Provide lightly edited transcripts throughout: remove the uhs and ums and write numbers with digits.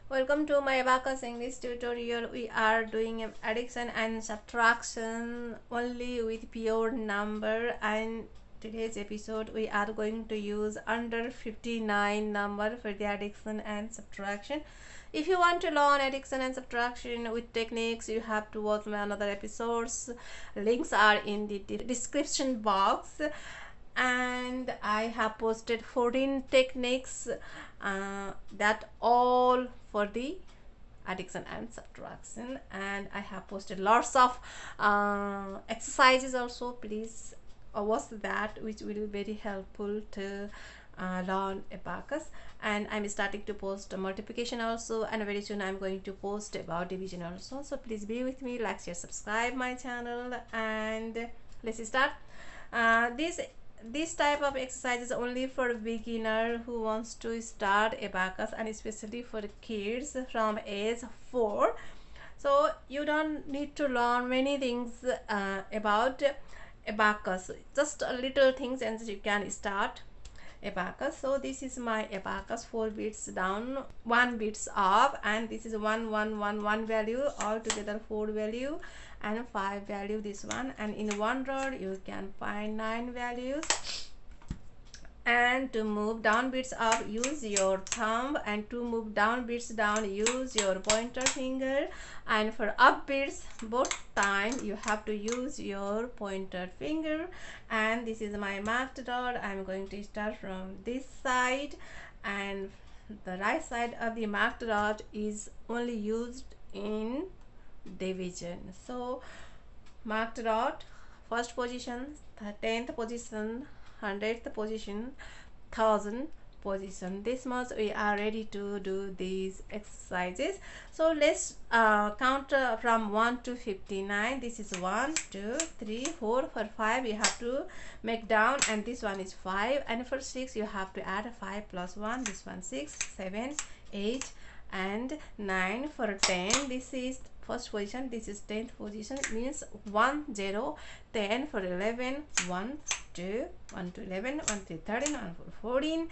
Welcome to my Abacus English tutorial. We are doing addition and subtraction only with pure number, and today's episode we are going to use under 59 number for the addition and subtraction. If you want to learn addition and subtraction with techniques, you have to watch my another episodes. Links are in the description box, and I have posted 14 techniques that all for the addition and subtraction, and I have posted lots of exercises also. Please watch that, which will be very helpful to learn abacus. And I'm starting to post multiplication also, and very soon I'm going to post about division also. So please be with me, like, share, subscribe my channel, and let's start. This type of exercise is only for beginner who wants to start abacus, and especially for kids from age 4. So you don't need to learn many things about abacus, just a little things, and you can start abacus. So this is my abacus, 4 bits down, 1 bits up, and this is 1 value, all together 4 value and 5 value, this one, and in one row you can find 9 values. And to move down bits up, use your thumb, and to move down bits down, use your pointer finger, and for up bits both time you have to use your pointer finger. And this is my marked dot. I'm going to start from this side, and the right side of the marked dot is only used in division. So marked dot, first position, 10th position, 100th position, 1000th position. This much we are ready to do these exercises. So let's count from 1 to 59. This is 1 2 3 4. For 5 you have to make down, and this one is 5, and for 6 you have to add 5 plus 1, this one 6 7 8 and 9. For 10, this is first position, this is 10th position, means 1 0 10. For 11, 1 2 1 to 11, 1 to 13, 1 for 14,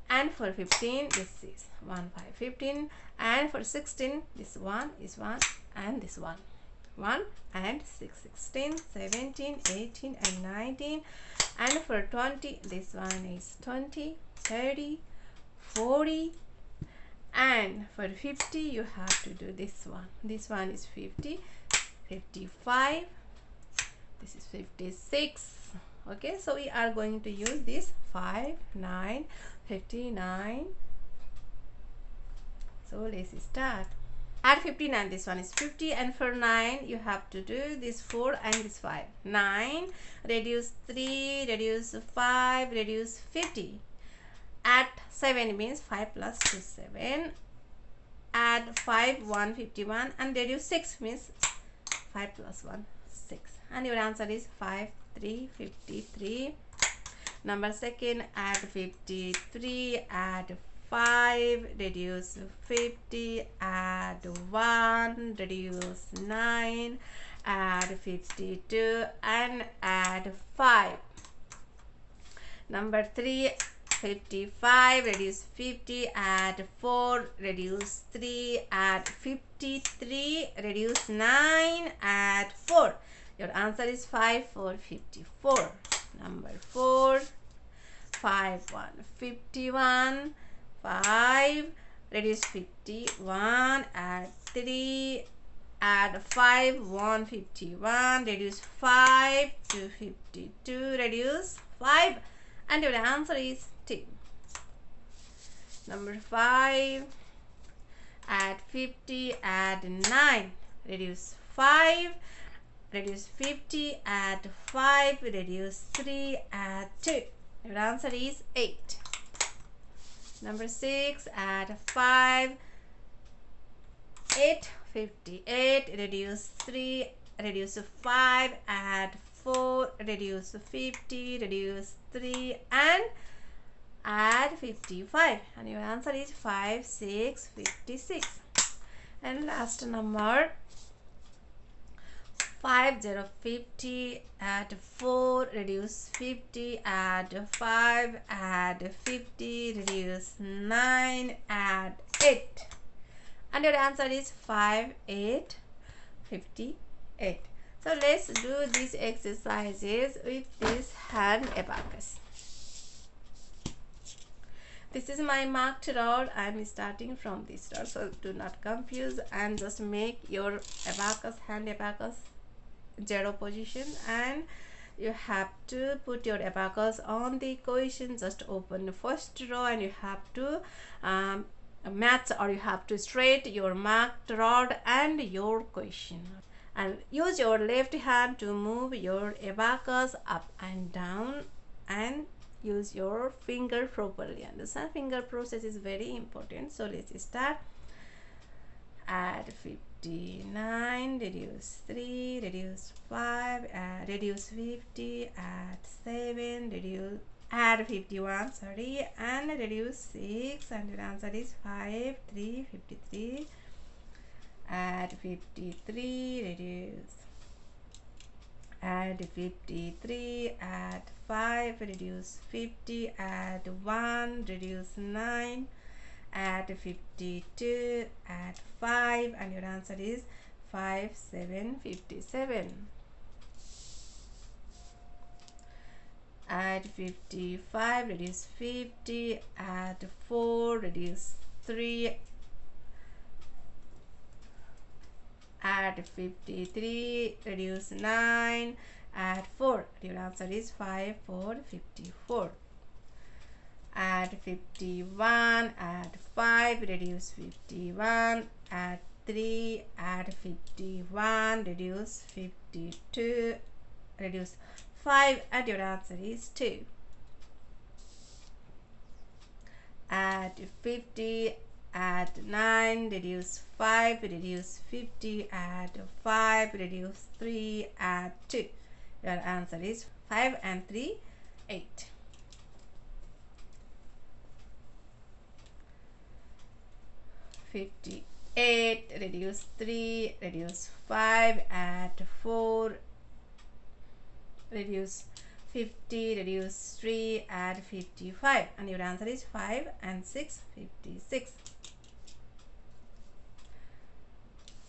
and for 15 this is 1 5 15, and for 16 this one is 1, and this one 1 and 6 16 17 18 and 19, and for 20 this one is 20 30 40, and for 50 you have to do this one. This one is 50 55, this is 56. Okay, so we are going to use this 5 9 59. So let's start. At 59 this one is 50, and for 9 you have to do this 4 and this 5. 9 reduce 3 reduce 5 reduce 50. At 7 means 5 plus 2 7. Add 5 151, and reduce 6 means 5 plus 1 6, and your answer is 5 3 53. Number second, add 53, add 5, reduce 50, add 1, reduce 9, add 52, and add 5. Number 3, 55, reduce 50, add 4, reduce 3, add 53, reduce 9, add 4. Your answer is 5 4 54. Number 4, 5 1 51, 5, reduce 51, add 3, add 5 1 51, reduce 5 2 52, reduce 5, and your answer is 2. Number 5, add 50, add 9, reduce 5, reduce 50, add 5, reduce 3, add 2. Your answer is 8. Number 6, add 5, 8 58, reduce 3, reduce 5, add 4, reduce 50, reduce 3, and add 55, and your answer is 5 6 56. And last number, 5 0 50, add 4, reduce 50, add 5, add 50, reduce 9, add 8. and your answer is 5, 8, 58. So let's do these exercises with this hand abacus. This is my marked rod. I am starting from this rod, so do not confuse and just make your abacus, hand abacus, 0 position, and you have to put your abacus on the equation. Just open the first row and you have to match, or you have to straight your marked rod and your question, and use your left hand to move your abacus up and down, and use your finger properly. Understand, finger process is very important. So let's start. Add 59, reduce 3, reduce 5, reduce 50, add 7, reduce, add 51, sorry, and reduce 6, and your answer is 5, 3, 53. Add 53, reduce, add 53, add 5, reduce 50, add 1, reduce 9, add 52, add 5, and your answer is 5, 7, 57. Add 55, reduce 50, add 4, reduce 3, add 53, reduce 9, add 4. Your answer is 5, 4, 54. Add 51, add 5, reduce 51, add 3, add 51, reduce 52, reduce 5, and your answer is 2. Add 50, add 9, reduce 5, reduce 50, add 5, reduce 3, add 2. Your answer is 5 and 3, 8. (58), reduce 3, reduce 5, add 4, reduce 50, reduce 3, add 55, and your answer is 5 and 6, 56.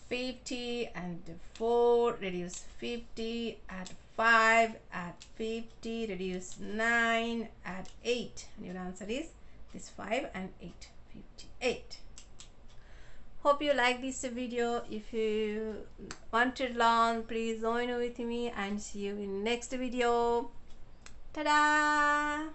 50 and 4, reduce 50, add 5, add 50, reduce 9, add 8, and your answer is this 5 and 8, 58. Hope you like this video. If you want to learn, please join with me and see you in next video. Ta-da!